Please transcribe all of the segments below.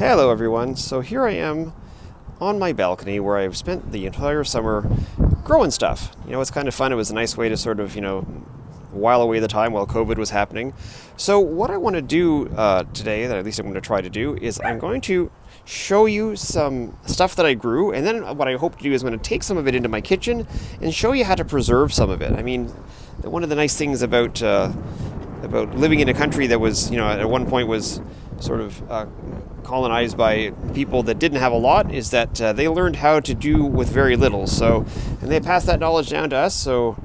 Hello everyone, so here I am on my balcony where I've spent the entire summer growing stuff. It's kind of fun. It was a nice way to sort of, while away the time while COVID was happening. So what I want to do today, that at least I'm going to try to do, is I'm going to show you some stuff that I grew, and then what I hope to do is I'm going to take some of it into my kitchen and show you how to preserve some of it. I mean, one of the nice things about living in a country that was, at one point was sort of colonized by people that didn't have a lot is that they learned how to do with very little. So, and they passed that knowledge down to us. So,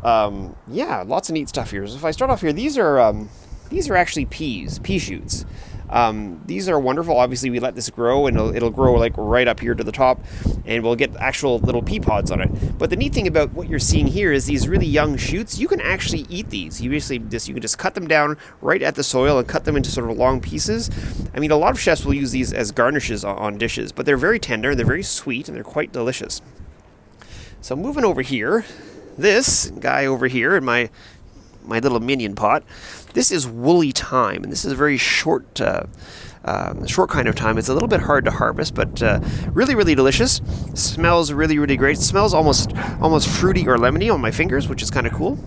lots of neat stuff here. So if I start off here, these are actually pea shoots. These are wonderful. Obviously, we let this grow, and it'll grow like right up here to the top, and we'll get actual little pea pods on it. But the neat thing about what you're seeing here is these really young shoots. You can actually eat these. You can just cut them down right at the soil and cut them into sort of long pieces. I mean, a lot of chefs will use these as garnishes on dishes, but they're very tender, they're very sweet, and they're quite delicious. So moving over here, this guy over here in my little minion pot. This is woolly thyme, and this is a very short kind of thyme. It's a little bit hard to harvest, but really, really delicious. Smells really, really great. It smells almost fruity or lemony on my fingers, which is kind of cool.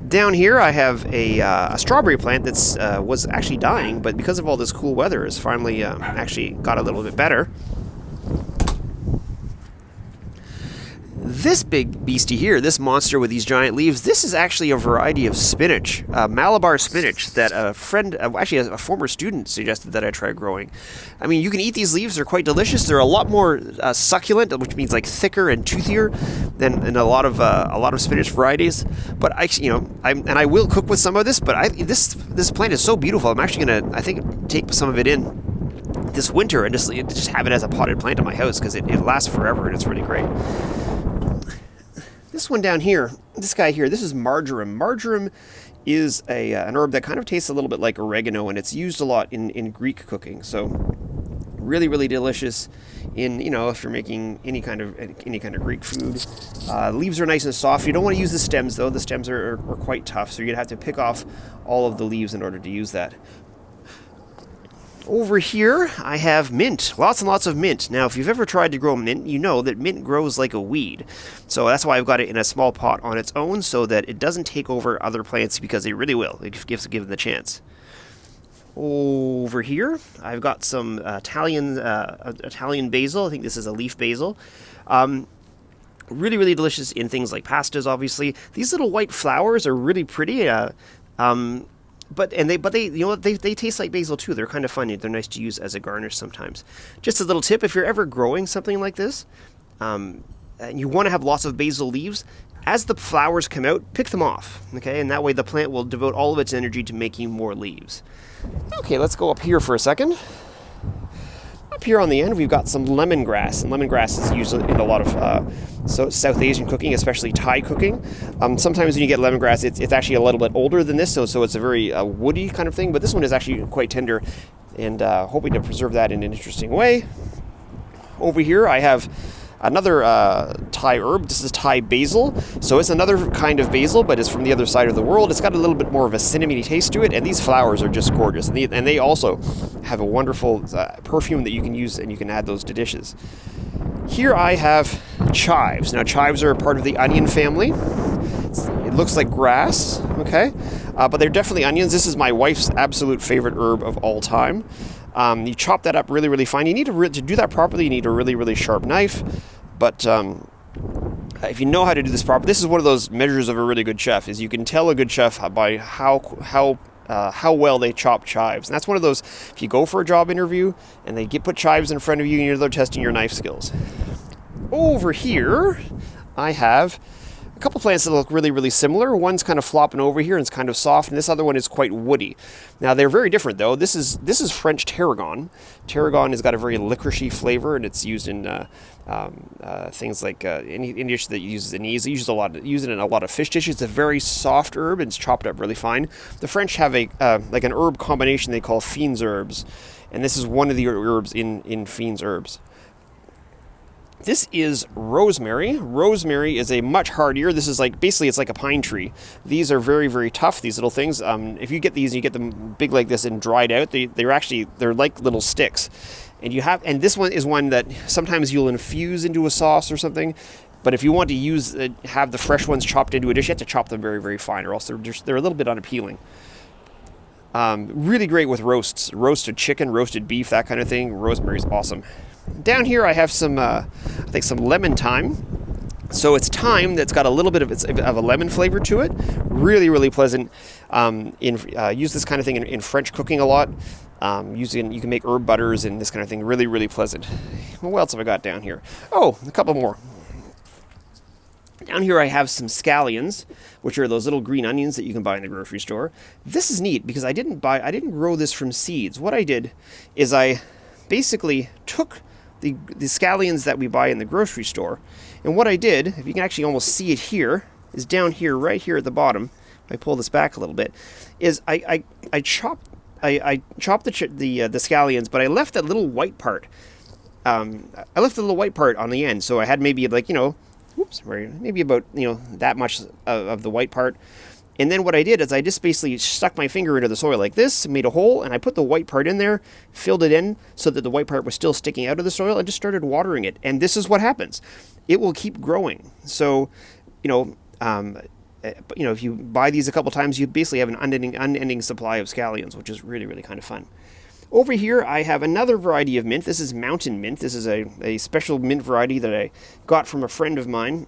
Down here, I have a strawberry plant that's was actually dying, but because of all this cool weather, has finally actually got a little bit better. This big beastie here, this monster with these giant leaves, this is actually a variety of spinach, Malabar spinach, that a friend, actually a former student suggested that I try growing. I mean, you can eat these leaves, they're quite delicious. They're a lot more succulent, which means like thicker and toothier than in a lot of spinach varieties. But I will cook with some of this, but this plant is so beautiful. I'm actually going to, I think, take some of it in this winter and just have it as a potted plant in my house, because it lasts forever and it's really great. This one down here, this guy here, this is marjoram. Marjoram is an herb that kind of tastes a little bit like oregano, and it's used a lot in Greek cooking. So really, really delicious if you're making any kind of Greek food. Leaves are nice and soft. You don't want to use the stems, though. The stems are quite tough, so you'd have to pick off all of the leaves in order to use that. Over here, I have mint. Lots and lots of mint. Now, if you've ever tried to grow mint, you know that mint grows like a weed. So that's why I've got it in a small pot on its own, so that it doesn't take over other plants, because it really will. It gives them the chance. Over here, I've got some Italian basil. I think this is a leaf basil. Really, really delicious in things like pastas, obviously. These little white flowers are really pretty. But they taste like basil too. They're kind of funny. They're nice to use as a garnish sometimes. Just a little tip: if you're ever growing something like this, and you want to have lots of basil leaves, as the flowers come out, pick them off. Okay, and that way the plant will devote all of its energy to making more leaves. Okay, let's go up here for a second. Up here on the end, we've got some lemongrass, and lemongrass is used in a lot of South Asian cooking, especially Thai cooking. Sometimes when you get lemongrass, it's actually a little bit older than this, so it's a very woody kind of thing, but this one is actually quite tender, and hoping to preserve that in an interesting way. Over here, I have another Thai herb. This is Thai basil. So it's another kind of basil, but it's from the other side of the world. It's got a little bit more of a cinnamony taste to it, and these flowers are just gorgeous. And they also have a wonderful perfume that you can use, and you can add those to dishes. Here I have chives. Now, chives are a part of the onion family. It looks like grass, okay? But they're definitely onions. This is my wife's absolute favorite herb of all time. You chop that up really, really fine. You need to do that properly, you need a really, really sharp knife. But if you know how to do this properly, this is one of those measures of a really good chef, is you can tell a good chef by how well they chop chives. And that's one of those, if you go for a job interview and they put chives in front of you, and they're testing your knife skills. Over here, I have a couple plants that look really, really similar. One's kind of flopping over here and it's kind of soft, and this other one is quite woody. Now, they're very different, though. This is French tarragon. Tarragon has got a very licoricey flavor, and it's used in things like any dish that uses anise. Use it in a lot of fish dishes. It's a very soft herb, and it's chopped up really fine. The French have an herb combination they call Fiends herbes, and this is one of the herbs in Fiends herbs. This is rosemary. Rosemary is a much hardier. This is like, basically it's like a pine tree. These are very, very tough, these little things. If you get these and you get them big like this and dried out, they're like little sticks. And this one is one that sometimes you'll infuse into a sauce or something. But if you want to have the fresh ones chopped into a dish, you have to chop them very, very fine, or else they're a little bit unappealing. Really great with roasts, roasted chicken, roasted beef, that kind of thing. Rosemary's awesome. Down here I have some lemon thyme. So it's thyme that's got a little bit of a lemon flavor to it. Really, really pleasant. Use this kind of thing in French cooking a lot. You can make herb butters and this kind of thing. Really, really pleasant. What else have I got down here? Oh, a couple more. Down here I have some scallions, which are those little green onions that you can buy in the grocery store. This is neat because I didn't grow this from seeds. What I did is I basically took the scallions that we buy in the grocery store, and what I did, if you can actually almost see it here, is down here, right here at the bottom. If I pull this back a little bit, is I chopped the scallions, but I left that little white part. I left the little white part on the end, so I had maybe maybe about that much of the white part. And then what I did is I just basically stuck my finger into the soil like this, made a hole, and I put the white part in there, filled it in so that the white part was still sticking out of the soil, and just started watering it. And this is what happens. It will keep growing. So, if you buy these a couple times, you basically have an unending supply of scallions, which is really, really kind of fun. Over here, I have another variety of mint. This is mountain mint. This is a special mint variety that I got from a friend of mine.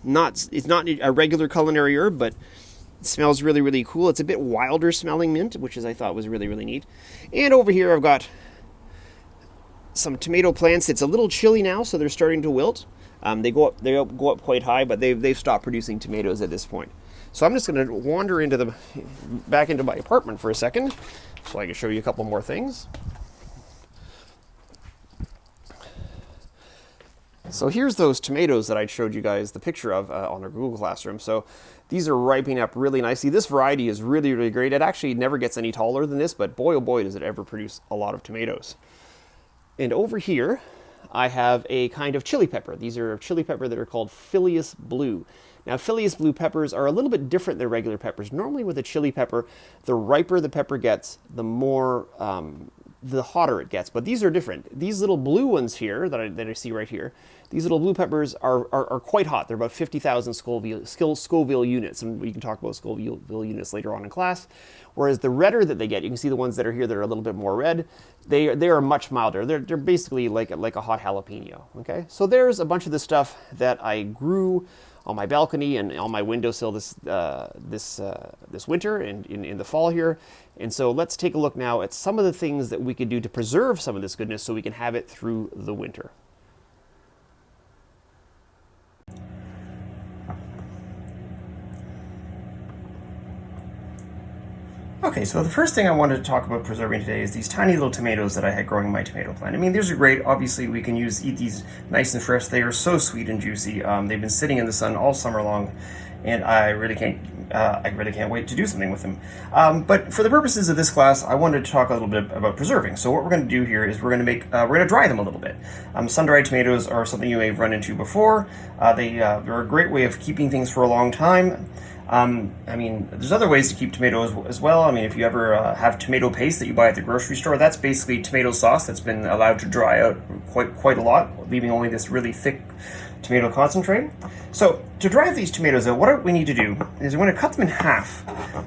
It's not a regular culinary herb, but it smells really, really cool. It's a bit wilder smelling mint, which I thought was really, really neat. And over here, I've got some tomato plants. It's a little chilly now, so they're starting to wilt. They go up quite high, but they've stopped producing tomatoes at this point. So I'm just going to wander back into my apartment for a second, so I can show you a couple more things. So here's those tomatoes that I showed you guys the picture of on our Google Classroom. So these are ripening up really nicely. This variety is really, really great. It actually never gets any taller than this, but boy, oh boy, does it ever produce a lot of tomatoes. And over here, I have a kind of chili pepper. These are chili pepper that are called Phileas Blue. Now, Phileas Blue peppers are a little bit different than regular peppers. Normally with a chili pepper, the riper the pepper gets, the hotter it gets. But these are different. These little blue ones here that I see right here, these little blue peppers are quite hot. They're about 50,000 Scoville units, and we can talk about Scoville units later on in class. Whereas the redder that they get, you can see the ones that are here that are a little bit more red, they are much milder. They're basically like a hot jalapeno. Okay, so there's a bunch of this stuff that I grew on my balcony and on my windowsill this winter and in the fall here. And so let's take a look now at some of the things that we could do to preserve some of this goodness so we can have it through the winter. Okay, so the first thing I wanted to talk about preserving today is these tiny little tomatoes that I had growing in my tomato plant. I mean, these are great. Obviously, we can eat these nice and fresh. They are so sweet and juicy. They've been sitting in the sun all summer long, and I really can't wait to do something with them. But for the purposes of this class, I wanted to talk a little bit about preserving. So what we're going to do here is we're going to dry them a little bit. Sun-dried tomatoes are something you may have run into before. They're a great way of keeping things for a long time. I mean, there's other ways to keep tomatoes as well. I mean, if you ever have tomato paste that you buy at the grocery store, that's basically tomato sauce that's been allowed to dry out quite a lot, leaving only this really thick tomato concentrate. So to dry these tomatoes out, what we need to do is we're going to cut them in half,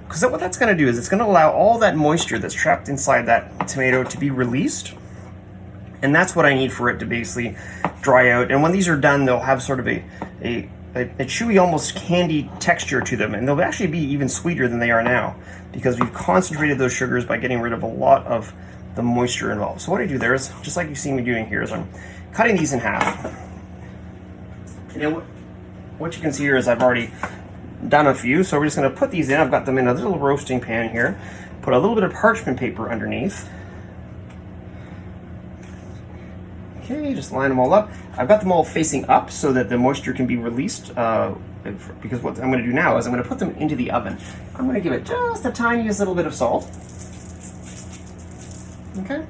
because what that's going to do is it's going to allow all that moisture that's trapped inside that tomato to be released. And that's what I need for it to basically dry out. And when these are done, they'll have sort of a chewy, almost candy texture to them, and they'll actually be even sweeter than they are now because we've concentrated those sugars by getting rid of a lot of the moisture involved. So what I do there is, just like you see me doing here, is I'm cutting these in half. And what you can see here is I've already done a few, so we're just going to put these in. I've got them in a little roasting pan here, put a little bit of parchment paper underneath. Okay, just line them all up. I've got them all facing up so that the moisture can be released, because what I'm going to do now is I'm going to put them into the oven. I'm going to give it just the tiniest little bit of salt. Okay?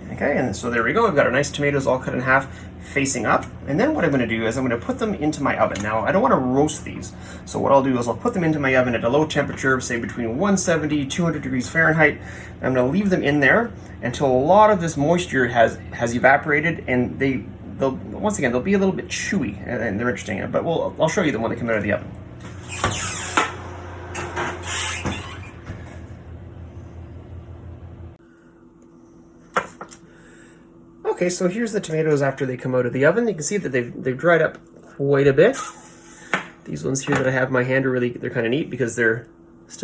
And Okay, and so there we go. I've got our nice tomatoes all cut in half, facing up. And then what I'm going to do is I'm going to put them into my oven. Now, I don't want to roast these. So what I'll do is I'll put them into my oven at a low temperature, say between 170, 200 degrees Fahrenheit. I'm going to leave them in there until a lot of this moisture has evaporated, and they'll once again, they'll be a little bit chewy, and they're interesting. But I'll show you them when they come out of the oven. Okay, so here's the tomatoes after they come out of the oven. You can see that they've dried up quite a bit. These ones here that I have in my hand are they're kind of neat because they're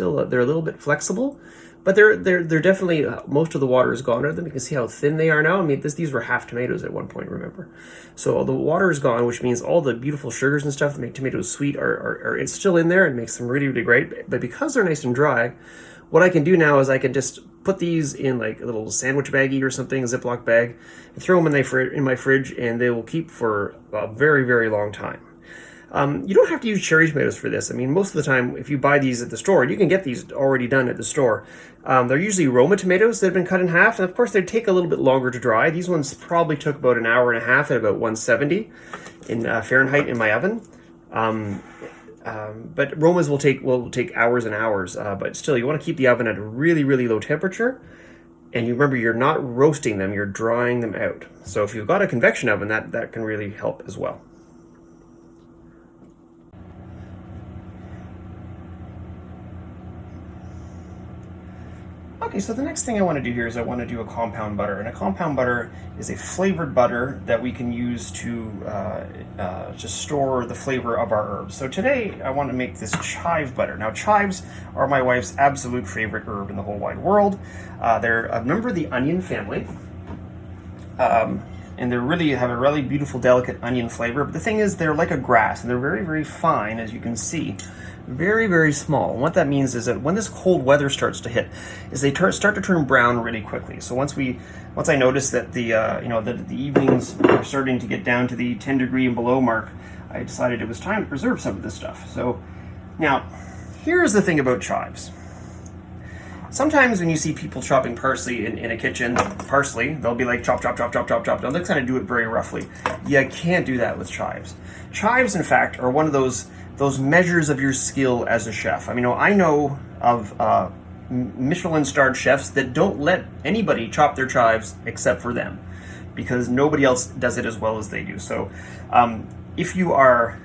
a little bit flexible, but they're definitely most of the water is gone out of them. You can see how thin they are now. I mean, these were half tomatoes at one point, remember? So the water is gone, which means all the beautiful sugars and stuff that make tomatoes sweet are it's still in there and makes them really, really great. But because they're nice and dry, what I can do now is I can just put these in like a little sandwich baggie or something, a Ziploc bag, and throw them in my fridge, and they will keep for a very, very long time. You don't have to use cherry tomatoes for this. I mean, most of the time, if you buy these at the store, you can get these already done at the store. They're usually Roma tomatoes that have been cut in half, and of course, they take a little bit longer to dry. These ones probably took about an hour and a half at about 170 in Fahrenheit in my oven. But Romas will take hours and hours, but still, you want to keep the oven at a really, really low temperature. And you remember, you're not roasting them, you're drying them out. So if you've got a convection oven, that can really help as well. Okay, so the next thing I want to do here is I want to do a compound butter. And a compound butter is a flavored butter that we can use to store the flavor of our herbs. So today I want to make this chive butter. Now, chives are my wife's absolute favorite herb in the whole wide world. They're a member of the onion family. And they really have a really beautiful, delicate onion flavor. But the thing is, they're like a grass, and they're very, very fine, as you can see. Very, very small. And what that means is that when this cold weather starts to hit, is they start to turn brown really quickly. So once I noticed that the evenings are starting to get down to the 10 degree and below mark, I decided it was time to preserve some of this stuff. So now, here's the thing about chives. Sometimes when you see people chopping parsley in a kitchen, they'll be like chop, chop, chop, chop, chop, chop. They'll kind of do it very roughly. You can't do that with chives. Chives, in fact, are one of those measures of your skill as a chef. I mean, I know of Michelin-starred chefs that don't let anybody chop their chives except for them, because nobody else does it as well as they do. So if you are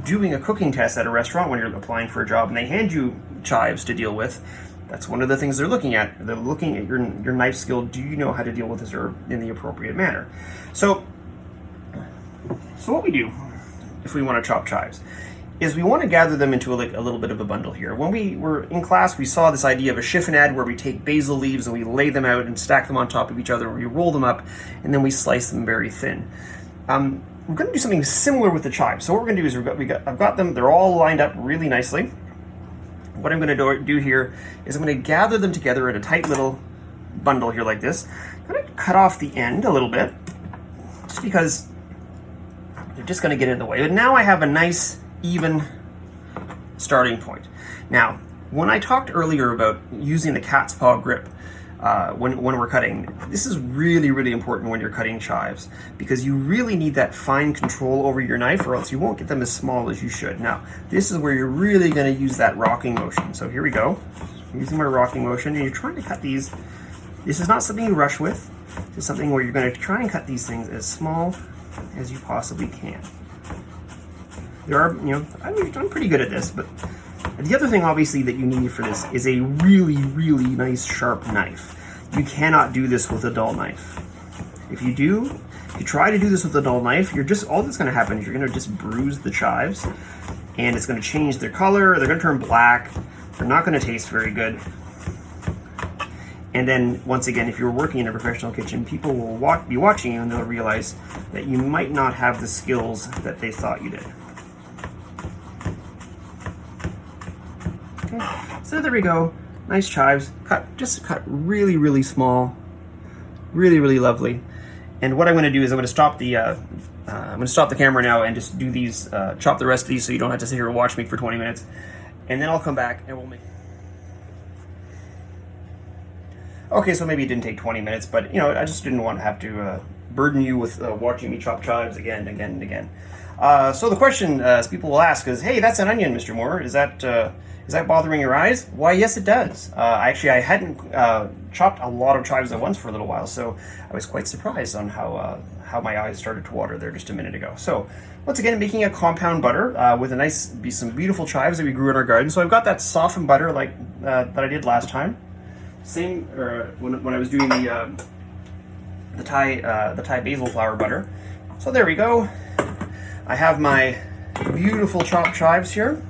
doing a cooking test at a restaurant when you're applying for a job and they hand you chives to deal with, that's one of the things they're looking at. They're looking at your knife skill. Do you know how to deal with this herb in the appropriate manner? So what we do if we want to chop chives is we want to gather them into a little bit of a bundle here. When we were in class, we saw this idea of a chiffonade where we take basil leaves and we lay them out and stack them on top of each other. We roll them up and then we slice them very thin. We're going to do something similar with the chives. So what we're going to do is I've got them. They're all lined up really nicely. What I'm going to do here is I'm going to gather them together in a tight little bundle here like this. I'm going to cut off the end a little bit, just because they're just going to get in the way. But now I have a nice, even starting point. Now, when I talked earlier about using the cat's paw grip when we're cutting, this is really, really important when you're cutting chives, because you really need that fine control over your knife, or else you won't get them as small as you should. Now, this is where you're really going to use that rocking motion. So here we go. I'm using my rocking motion, and you're trying to cut these. This is not something you rush with. This is something where you're going to try and cut these things as small as you possibly can. There are, I'm pretty good at this, but the other thing, obviously, that you need for this is a really, really nice sharp knife. You cannot do this with a dull knife. If you try to do this with a dull knife, all that's going to happen is you're going to just bruise the chives, and it's going to change their color. They're going to turn black. They're not going to taste very good. And then, once again, if you're working in a professional kitchen, people will be watching you, and they'll realize that you might not have the skills that they thought you did. So there we go, nice chives, just cut really, really small, really, really lovely. And what I'm going to do is I'm going to stop the camera now and just do these, chop the rest of these, so you don't have to sit here and watch me for 20 minutes. And then I'll come back and we'll make. Okay, so maybe it didn't take 20 minutes, but you know, I just didn't want to have to burden you with watching me chop chives again and again and again. So the question people will ask is, "Hey, that's an onion, Mr. Moore. Is that bothering your eyes?" Why, yes, it does. Actually, I hadn't chopped a lot of chives at once for a little while, so I was quite surprised on how my eyes started to water there just a minute ago. So once again, making a compound butter with some beautiful chives that we grew in our garden. So I've got that softened butter like that I did last time. Same when I was doing the Thai basil flower butter. So there we go. I have my beautiful chopped chives here.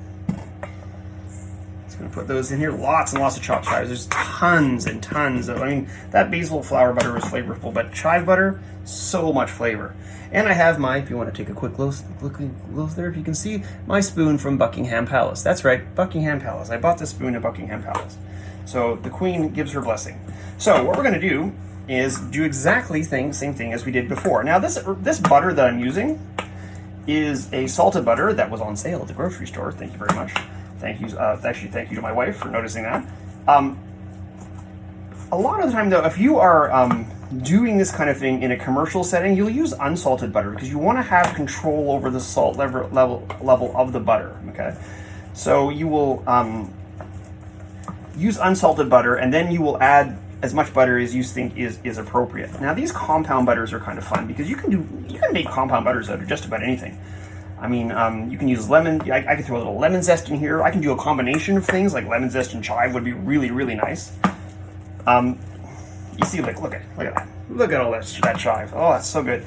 Just gonna put those in here. Lots and lots of chopped chives. There's tons and tons of. I mean, that basil flower butter is flavorful, but chive butter, so much flavor. And I have my, if you want to take a quick look there, if you can see, my spoon from Buckingham Palace. That's right, Buckingham Palace. I bought this spoon at Buckingham Palace. So the Queen gives her blessing. So what we're going to do is do exactly same thing as we did before. Now this butter that I'm using is a salted butter that was on sale at the grocery store. Thank you very much. Thank you. Actually, thank you to my wife for noticing that. A lot of the time, though, if you are doing this kind of thing in a commercial setting, you'll use unsalted butter because you want to have control over the salt level of the butter. Okay, so you will use unsalted butter, and then you will add as much butter as you think is appropriate. Now, these compound butters are kind of fun because you can make compound butters out of just about anything. I mean, you can use lemon. I can throw a little lemon zest in here. I can do a combination of things like lemon zest and chive would be really, really nice. You see, look at that. Look at all that chive. Oh, that's so good.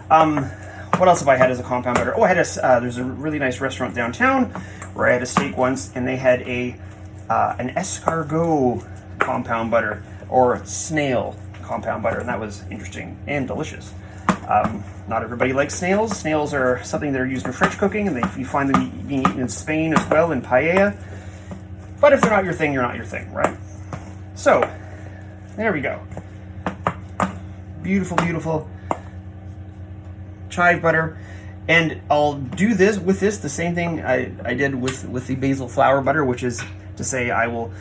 What else have I had as a compound butter? Oh, I had there's a really nice restaurant downtown where I had a steak once, and they had an escargot compound butter or snail compound butter, and that was interesting and delicious. Not everybody likes snails. Snails are something that are used in French cooking, and you find them being eaten in Spain as well in paella. But if they're not your thing, you're not your thing, right? So, there we go. Beautiful, beautiful chive butter. And I'll do this the same thing I did with the basil flower butter, which is to say I will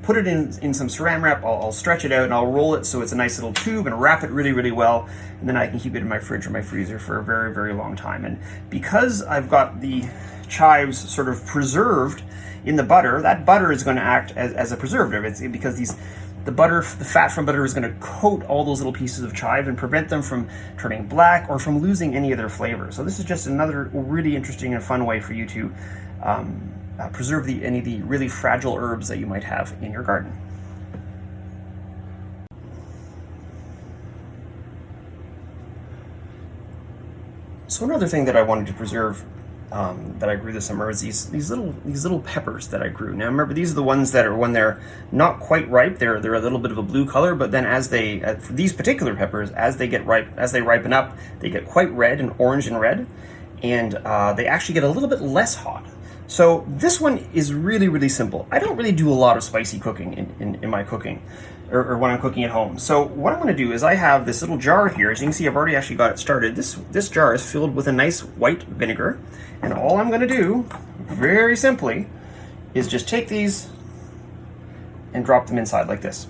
put it in some saran wrap. I'll stretch it out and I'll roll it so it's a nice little tube and wrap it really, really well. And then I can keep it in my fridge or my freezer for a very, very long time. And because I've got the chives sort of preserved in the butter, that butter is going to act as a preservative. It's because the fat from butter is going to coat all those little pieces of chive and prevent them from turning black or from losing any of their flavor. So this is just another really interesting and fun way for you to preserve any of the really fragile herbs that you might have in your garden. So another thing that I wanted to preserve that I grew this summer is these little peppers that I grew. Now remember, these are the ones that are when they're not quite ripe, they're a little bit of a blue color, but then for these particular peppers, as they ripen up, they get quite red and orange and red, and they actually get a little bit less hot. So this one is really, really simple. I don't really do a lot of spicy cooking in my cooking, or when I'm cooking at home. So what I'm going to do is I have this little jar here. As you can see, I've already actually got it started. This jar is filled with a nice white vinegar, and all I'm going to do, very simply, is just take these and drop them inside like this.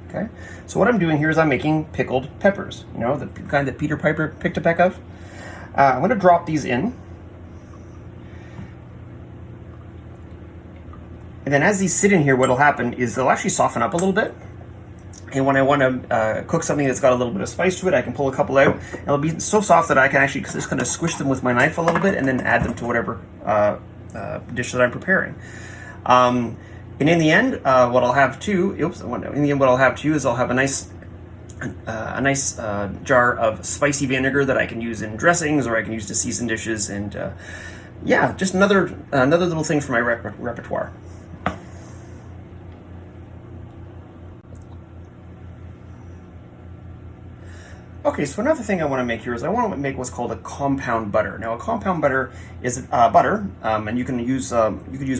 Okay. So what I'm doing here is I'm making pickled peppers. You know, the kind that Peter Piper picked a peck of. I'm going to drop these in. And then as these sit in here, what will happen is they'll actually soften up a little bit. And when I want to cook something that's got a little bit of spice to it, I can pull a couple out. And it'll be so soft that I can actually just kind of squish them with my knife a little bit and then add them to whatever dish that I'm preparing. And in the end, what I'll have too, is I'll have a nice jar of spicy vinegar that I can use in dressings, or I can use to season dishes. And yeah, just another little thing for my repertoire. Okay, so another thing I want to make here is I want to make what's called a compound butter. Now, a compound butter is butter, and you could use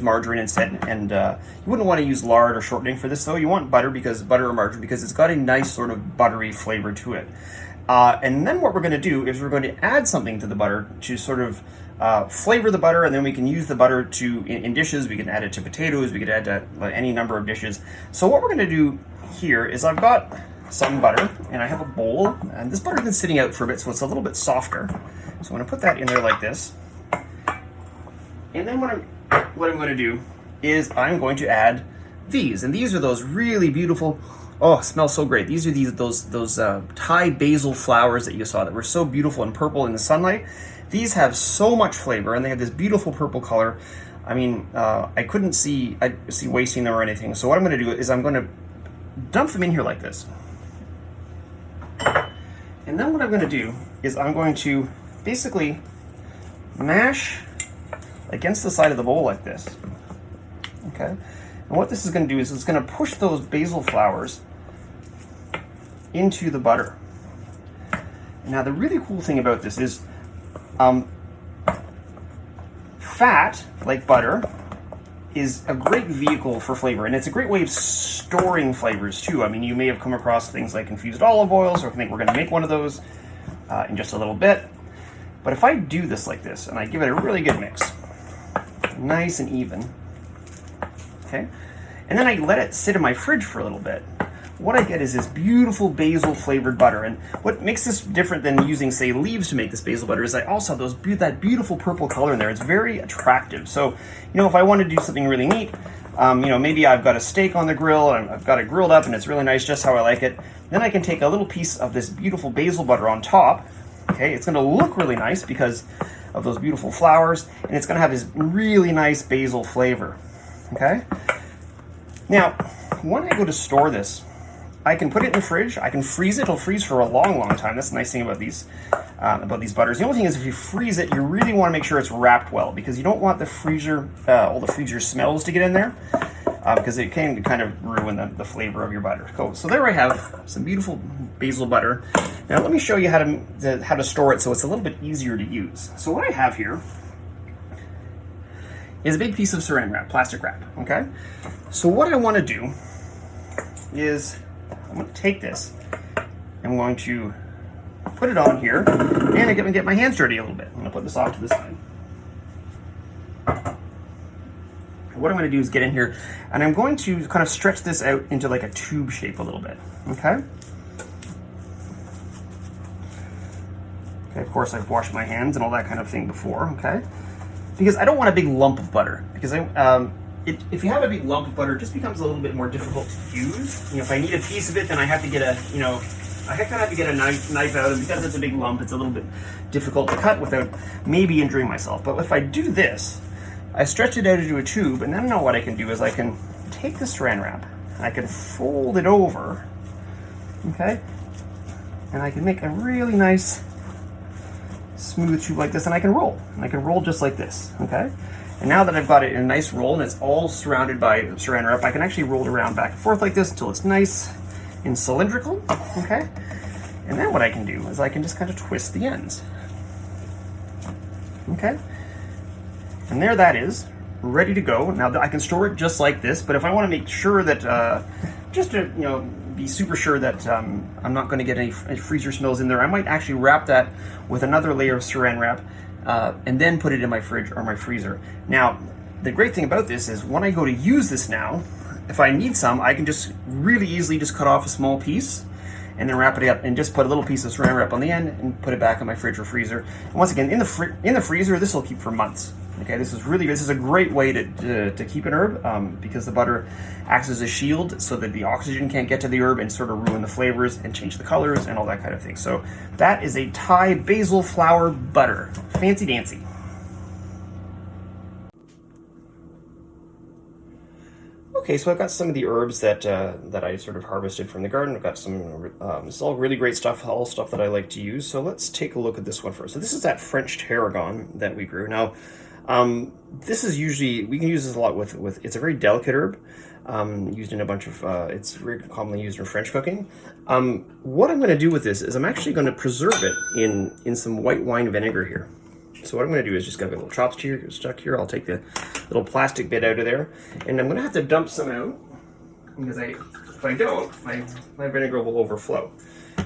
margarine instead. And you wouldn't want to use lard or shortening for this, though. You want butter or margarine because it's got a nice sort of buttery flavor to it. And then what we're going to do is we're going to add something to the butter to sort of flavor the butter, and then we can use the butter to in dishes. We can add it to potatoes. We could add to any number of dishes. So what we're going to do here is I've got some butter, and I have a bowl, and this butter's been sitting out for a bit, so it's a little bit softer. So I'm going to put that in there like this. And then what I'm going to do is I'm going to add these, and these are those really beautiful. Oh, it smells so great. These are those Thai basil flowers that you saw that were so beautiful and purple in the sunlight. These have so much flavor, and they have this beautiful purple color. I mean, I couldn't see wasting them or anything. So what I'm going to do is I'm going to dump them in here like this. And then what I'm going to do is I'm going to basically mash against the side of the bowl like this. Okay? And what this is going to do is it's going to push those basil flowers into the butter. Now the really cool thing about this is fat, like butter, is a great vehicle for flavor, and it's a great way of storing flavors too. I mean, you may have come across things like infused olive oils, or I think we're going to make one of those in just a little bit. But if I do this like this, and I give it a really good mix, nice and even, okay, and then I let it sit in my fridge for a little bit, what I get is this beautiful basil flavored butter. And what makes this different than using, say, leaves to make this basil butter is I also have that beautiful purple color in there. It's very attractive. So, you know, if I want to do something really neat, you know, maybe I've got a steak on the grill and I've got it grilled up and it's really nice, just how I like it. Then I can take a little piece of this beautiful basil butter on top. Okay, it's going to look really nice because of those beautiful flowers, and it's going to have this really nice basil flavor. Okay. Now, when I go to store this, I can put it in the fridge. I can freeze it. It'll freeze for a long, long time. That's the nice thing about these butters. The only thing is, if you freeze it, you really want to make sure it's wrapped well, because you don't want the freezer, all the freezer smells to get in there, because it can kind of ruin the flavor of your butter. Cool. So there I have some beautiful basil butter. Now let me show you how to store it so it's a little bit easier to use. So what I have here is a big piece of saran wrap, plastic wrap. Okay. So what I want to do is I'm going to take this, I'm going to put it on here, and I'm going to get my hands dirty a little bit. I'm going to put this off to the side. What I'm going to do is get in here, and I'm going to kind of stretch this out into like a tube shape a little bit. Okay? Okay, of course I've washed my hands and all that kind of thing before, okay? Because I don't want a big lump of butter, because if you have a big lump of butter, it just becomes a little bit more difficult to use. You know, if I need a piece of it, then I have to get I kind of have to get a knife out, and because it's a big lump, it's a little bit difficult to cut without maybe injuring myself. But if I do this, I stretch it out into a tube, and then now what I can do is I can take the saran wrap, and I can fold it over, okay? And I can make a really nice smooth tube like this, and I can roll. And I can roll just like this, okay? And now that I've got it in a nice roll and it's all surrounded by saran wrap, I can actually roll it around back and forth like this until it's nice and cylindrical, okay? And then what I can do is I can just kind of twist the ends, okay? And there that is, ready to go. Now I can store it just like this, but if I want to make sure that, just to, you know, be super sure that I'm not going to get any freezer smells in there, I might actually wrap that with another layer of saran wrap, and then put it in my fridge or my freezer. Now, the great thing about this is when I go to use this now, if I need some, I can just really easily just cut off a small piece and then wrap it up and just put a little piece of saran wrap on the end and put it back in my fridge or freezer. And once again, in the freezer, this will keep for months. Okay, this is a great way to keep an herb, because the butter acts as a shield so that the oxygen can't get to the herb and sort of ruin the flavors and change the colors and all that kind of thing. So that is a Thai basil flower butter. Fancy dancy. Okay, so I've got some of the herbs that I sort of harvested from the garden. I've got some, this is all really great stuff, all stuff that I like to use. So let's take a look at this one first. So this is that French tarragon that we grew. Now, this is usually, we can use this a lot with it's a very delicate herb, used in a bunch of, it's very commonly used in French cooking. What I'm going to do with this is I'm actually going to preserve it in some white wine vinegar here. So what I'm going to do is just got a little chopstick stuck here. I'll take the little plastic bit out of there, and I'm going to have to dump some out, because if I don't, my vinegar will overflow.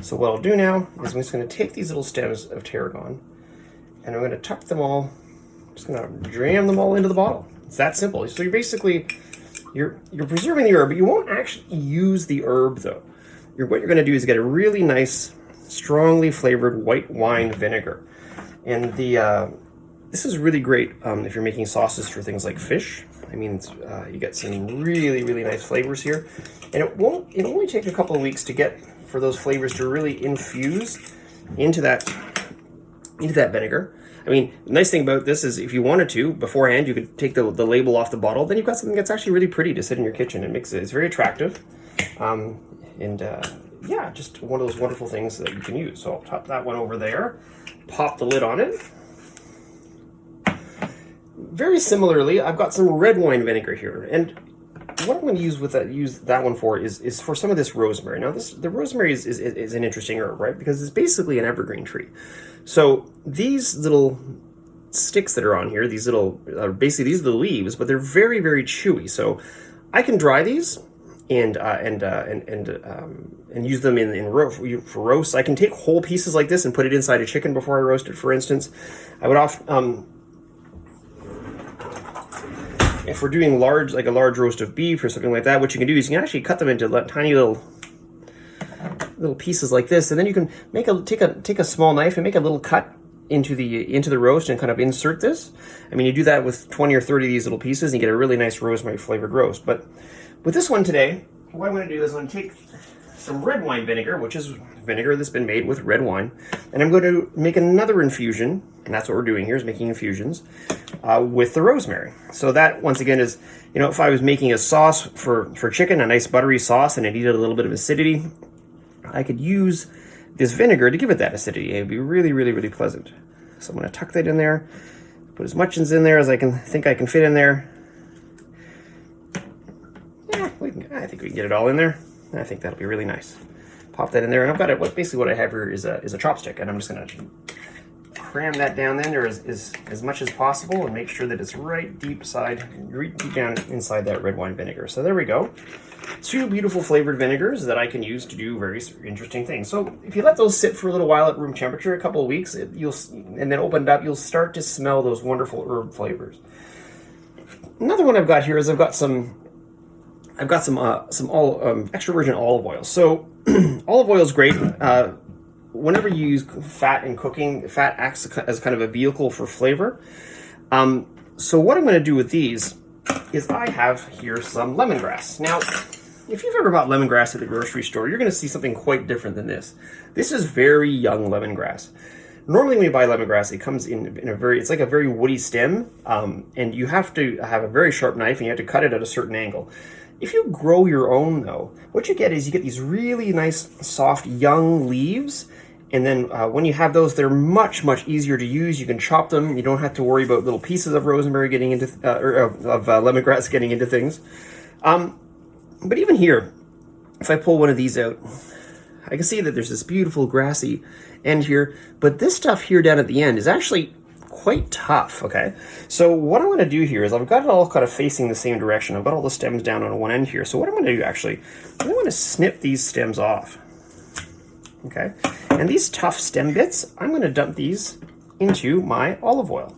So what I'll do now is I'm just going to take these little stems of tarragon and I'm going to tuck them all, just going to jam them all into the bottle. It's that simple. So you're preserving the herb, but you won't actually use the herb though. What you're going to do is get a really nice, strongly flavored white wine vinegar. And this is really great if you're making sauces for things like fish. I mean, you get some really, really nice flavors here. And it'll only take a couple of weeks for those flavors to really infuse into that vinegar. I mean, the nice thing about this is if you wanted to, beforehand, you could take the label off the bottle, then you've got something that's actually really pretty to sit in your kitchen and mix it. It's very attractive. Yeah, just one of those wonderful things that you can use. So I'll top that one over there, pop the lid on it. Very similarly, I've got some red wine vinegar here, and what I'm going to use that one for is for some of this rosemary. Now, the rosemary is an interesting herb, right? Because it's basically an evergreen tree. So these little sticks that are on here, these are the leaves, but they're very, very chewy. So I can dry these and use them for roasts. I can take whole pieces like this and put it inside a chicken before I roast it, for instance. I would often if we're doing a large roast of beef or something like that, what you can do is you can actually cut them into tiny little pieces like this, and then you can take a small knife and make a little cut into the roast and kind of insert this. I mean, you do that with 20 or 30 of these little pieces, and you get a really nice rosemary flavored roast. But with this one today, what I'm going to do is I'm going to take some red wine vinegar, which is vinegar that's been made with red wine, and I'm going to make another infusion, and that's what we're doing here, is making infusions with the rosemary. So that, once again, is, if I was making a sauce for chicken, a nice buttery sauce, and it needed a little bit of acidity, I could use this vinegar to give it that acidity. It'd be really, really, really pleasant. So I'm going to tuck that in there, put as much in there as I think I can fit in there. Yeah, I think we can get it all in there. I think that'll be really nice. Pop that in there, and I've got it. Basically, what I have here is a chopstick, and I'm just going to cram that down in there as much as possible, and make sure that it's right deep down inside that red wine vinegar. So there we go. 2 beautiful flavored vinegars that I can use to do very interesting things. So if you let those sit for a little while at room temperature, a couple of weeks, and then open it up, you'll start to smell those wonderful herb flavors. Another one I've got here is I've got some extra virgin olive oil. So olive oil is great. Whenever you use fat in cooking, fat acts as kind of a vehicle for flavor. So what I'm going to do with these is I have here some lemongrass. Now, if you've ever bought lemongrass at the grocery store, you're going to see something quite different than this. This is very young lemongrass. Normally when you buy lemongrass, it comes it's like a very woody stem, and you have to have a very sharp knife, and you have to cut it at a certain angle. If you grow your own, though, what you get is you get these really nice, soft, young leaves, and then when you have those, they're much, much easier to use. You can chop them. You don't have to worry about little pieces of rosemary getting into, of lemongrass getting into things. But even here, if I pull one of these out, I can see that there's this beautiful grassy end here, but this stuff here down at the end is actually quite tough, okay? So what I'm going to do here is I've got it all kind of facing the same direction. I've got all the stems down on one end here. So what I'm going to do actually, I'm going to snip these stems off, okay? And these tough stem bits, I'm going to dump these into my olive oil.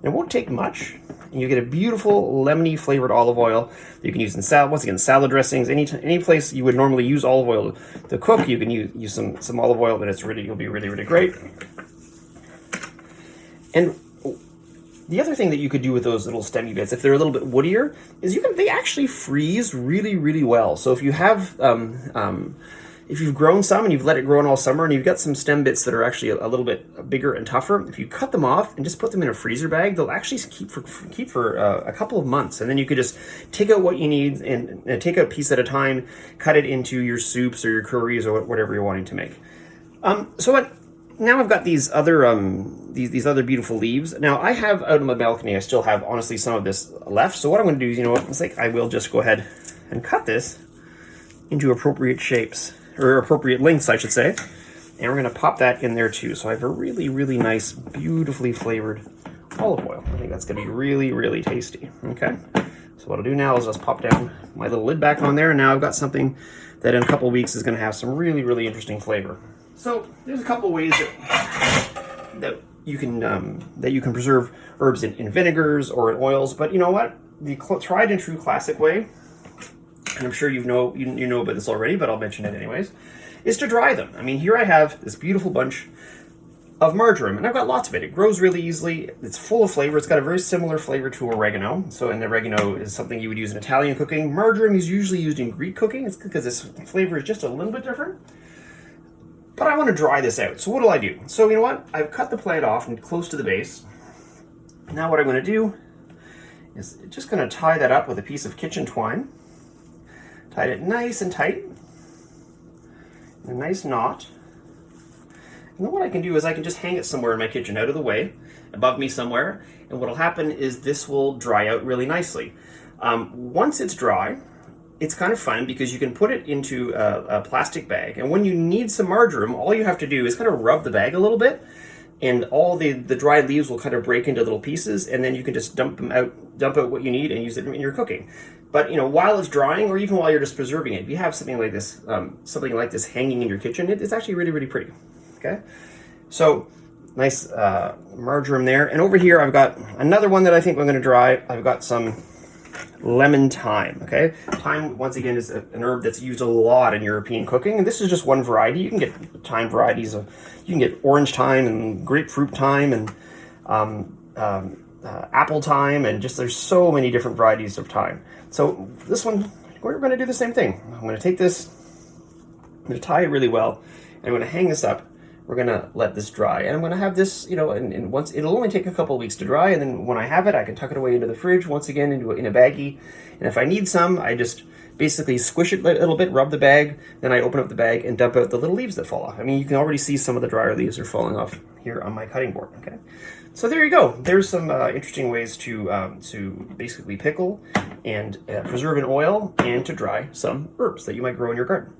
It won't take much, and you get a beautiful lemony flavored olive oil that you can use in salad dressings. Any place you would normally use olive oil to cook, you can use some olive oil, but you'll be really, really great. And the other thing that you could do with those little stemmy bits, if they're a little bit woodier, is they actually freeze really, really well. So if you have if you've grown some and you've let it grow in all summer, and you've got some stem bits that are actually a little bit bigger and tougher, if you cut them off and just put them in a freezer bag, they'll actually keep for a couple of months. And then you could just take out what you need and take a piece at a time, cut it into your soups or your curries or whatever you're wanting to make. Now I've got these other these other beautiful leaves. Now I have out on my balcony, I still have honestly some of this left. So what I'm going to do is, I will just go ahead and cut this into appropriate shapes, or appropriate lengths, I should say. And we're going to pop that in there too. So I have a really, really nice, beautifully flavored olive oil. I think that's going to be really, really tasty. Okay. So what I'll do now is just pop down my little lid back on there, and now I've got something that in a couple of weeks is going to have some really, really interesting flavor. So there's a couple ways that you can preserve herbs in vinegars or in oils, but you know what? The tried and true classic way, and I'm sure you know about this already, but I'll mention it anyways, is to dry them. I mean, here I have this beautiful bunch of marjoram, and I've got lots of it. It grows really easily. It's full of flavor. It's got a very similar flavor to oregano. So, and oregano is something you would use in Italian cooking. Marjoram is usually used in Greek cooking. It's because this flavor is just a little bit different. But I want to dry this out. So what do I do? So you know what? I've cut the plant off and close to the base. Now what I'm going to do is just going to tie that up with a piece of kitchen twine. Tie it nice and tight. A nice knot. And then what I can do is I can just hang it somewhere in my kitchen out of the way, above me somewhere, and what will happen is this will dry out really nicely. Once it's dry, it's kind of fun because you can put it into a plastic bag, and when you need some marjoram, all you have to do is kind of rub the bag a little bit, and all the dried leaves will kind of break into little pieces, and then you can just dump out what you need and use it in your cooking. But you know, while it's drying, or even while you're just preserving it, if you have something like this hanging in your kitchen, it's actually really, really pretty. Okay, so nice marjoram there, and over here I've got another one that I think I'm going to dry. I've got some lemon thyme. Okay, thyme once again is an herb that's used a lot in European cooking, and this is just one variety. You can get thyme varieties of, you can get orange thyme and grapefruit thyme and apple thyme, and just there's so many different varieties of thyme. So this one, we're going to do the same thing. I'm going to take this, I'm going to tie it really well, and I'm going to hang this up. We're going to let this dry, and I'm going to have this, you know, and once it'll only take a couple of weeks to dry, and then when I have it, I can tuck it away into the fridge once again in a baggie. And if I need some, I just basically squish it a little bit, rub the bag, then I open up the bag and dump out the little leaves that fall off. I mean, you can already see some of the drier leaves are falling off here on my cutting board. Okay, so there you go. There's some interesting ways to basically pickle and preserve in oil and to dry some herbs that you might grow in your garden.